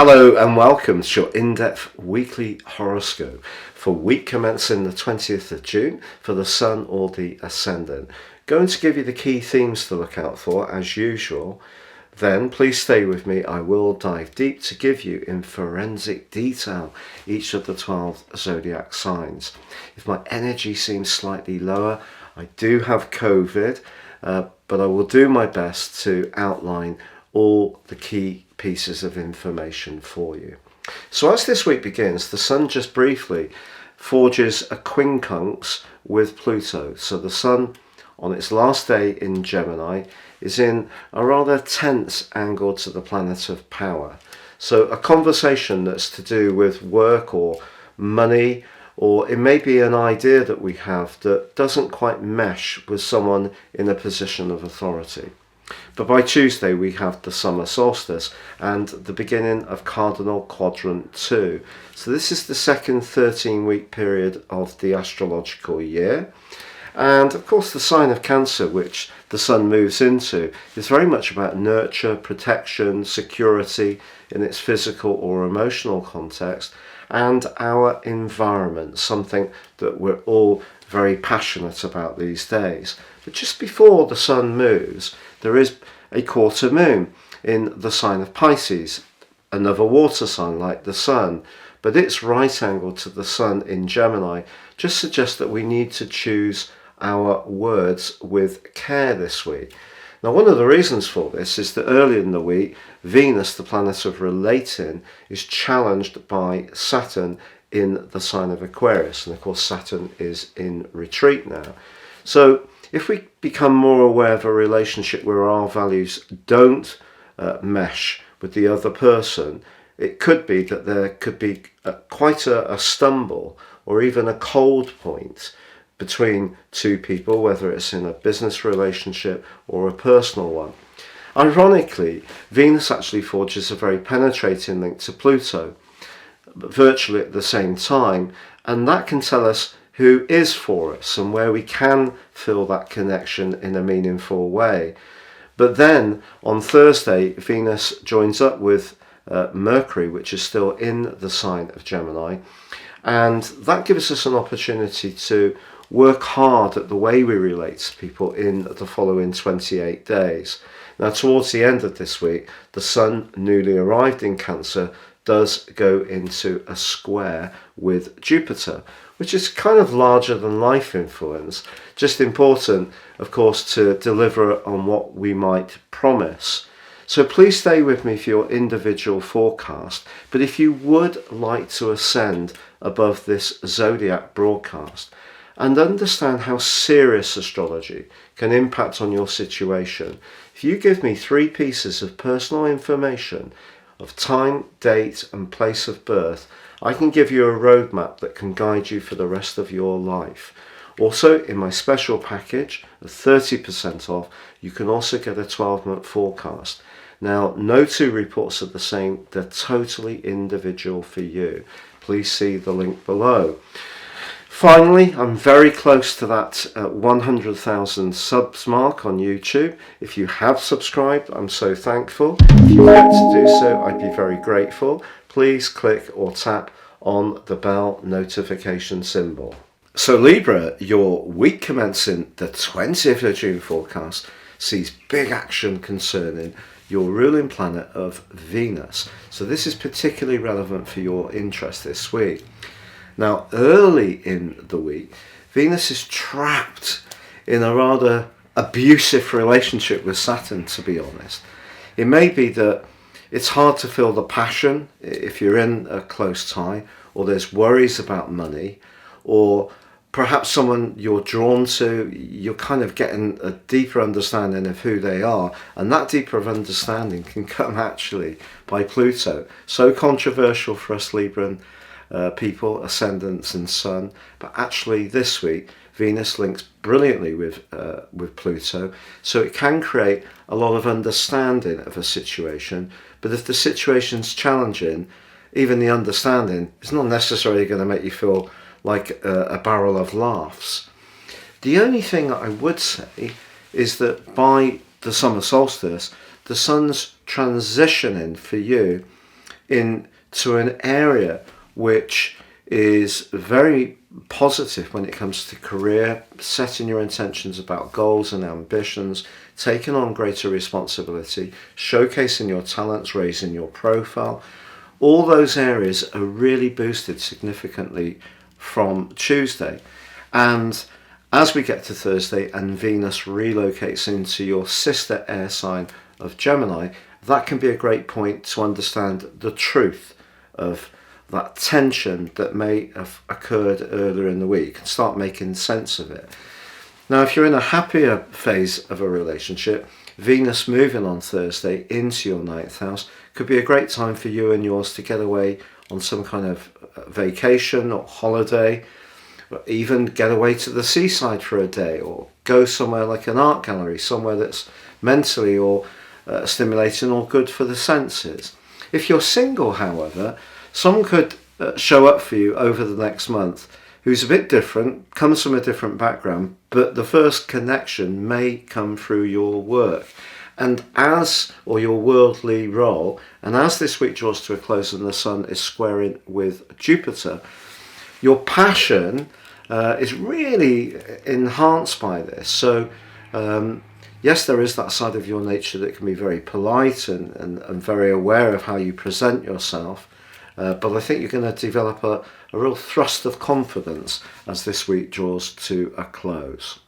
Hello and welcome to your in-depth weekly horoscope for week commencing the 20th of June for the Sun or the Ascendant. Going to give you the key themes to look out for as usual. Then please stay with me. I will dive deep to give you in forensic detail each of the 12 zodiac signs. If my energy seems slightly lower, I do have COVID, but I will do my best to outline all the key pieces of information for you. So as this week begins, the Sun just briefly forges a quincunx with Pluto. So the Sun on its last day in Gemini is in a rather tense angle to the planet of power. So a conversation that's to do with work or money, or it may be an idea that we have that doesn't quite mesh with someone in a position of authority. But by Tuesday we have the summer solstice and the beginning of cardinal quadrant 2. So this is the second 13-week period of the astrological year. And of course the sign of Cancer, which the Sun moves into, is very much about nurture, protection, security in its physical or emotional context, and our environment, something that we're all very passionate about these days. But just before the Sun moves, there is a quarter moon in the sign of Pisces, another water sign like the Sun, but its right angle to the Sun in Gemini just suggests that we need to choose our words with care this week. Now, one of the reasons for this is that early in the week, Venus, the planet of relating, is challenged by Saturn in the sign of Aquarius, and of course Saturn is in retreat now. So if we become more aware of a relationship where our values don't mesh with the other person, it could be that there could be quite a stumble or even a cold point between two people, whether it's in a business relationship or a personal one. Ironically, Venus actually forges a very penetrating link to Pluto, virtually at the same time, and that can tell us who is for us and where we can feel that connection in a meaningful way. But then on Thursday, Venus joins up with Mercury, which is still in the sign of Gemini, and that gives us an opportunity to work hard at the way we relate to people in the following 28 days. Now, towards the end of this week, the Sun, newly arrived in Cancer, does go into a square with Jupiter, which is kind of larger than life influence. Just important, of course, to deliver on what we might promise. So please stay with me for your individual forecast. But if you would like to ascend above this zodiac broadcast and understand how serious astrology can impact on your situation, if you give me 3 pieces of personal information of time, date and place of birth, I can give you a roadmap that can guide you for the rest of your life. Also, in my special package of 30% off, you can also get a 12-month forecast. Now, no 2 reports are the same. They're totally individual for you. Please see the link below. Finally, I'm very close to that 100,000 subs mark on YouTube. If you have subscribed, I'm so thankful. If you like to do so, I'd be very grateful. Please click or tap on the bell notification symbol. So Libra, your week commencing the 20th of June forecast sees big action concerning your ruling planet of Venus. So this is particularly relevant for your interest this week. Now, early in the week, Venus is trapped in a rather abusive relationship with Saturn, to be honest. It may be that it's hard to feel the passion if you're in a close tie, or there's worries about money, or perhaps someone you're drawn to, you're kind of getting a deeper understanding of who they are, and that deeper understanding can come actually by Pluto. So controversial for us Libran people, ascendants and Sun, but actually this week Venus links brilliantly with Pluto, so it can create a lot of understanding of a situation. But if the situation's challenging, even the understanding is not necessarily going to make you feel like a barrel of laughs. The only thing I would say is that by the summer solstice, the Sun's transitioning for you into an area which is very positive when it comes to career, setting your intentions about goals and ambitions, taking on greater responsibility, showcasing your talents, raising your profile. All those areas are really boosted significantly from Tuesday. And as we get to Thursday and Venus relocates into your sister air sign of Gemini, that can be a great point to understand the truth of that tension that may have occurred earlier in the week and start making sense of it. Now, if you're in a happier phase of a relationship, Venus moving on Thursday into your 9th house could be a great time for you and yours to get away on some kind of vacation or holiday, or even get away to the seaside for a day, or go somewhere like an art gallery, somewhere that's mentally or stimulating or good for the senses. If you're single, however, someone could show up for you over the next month who's a bit different, comes from a different background, but the first connection may come through your work and your worldly role. And as this week draws to a close and the Sun is squaring with Jupiter, your passion is really enhanced by this. So yes, there is that side of your nature that can be very polite and very aware of how you present yourself. But I think you're going to develop a real thrust of confidence as this week draws to a close.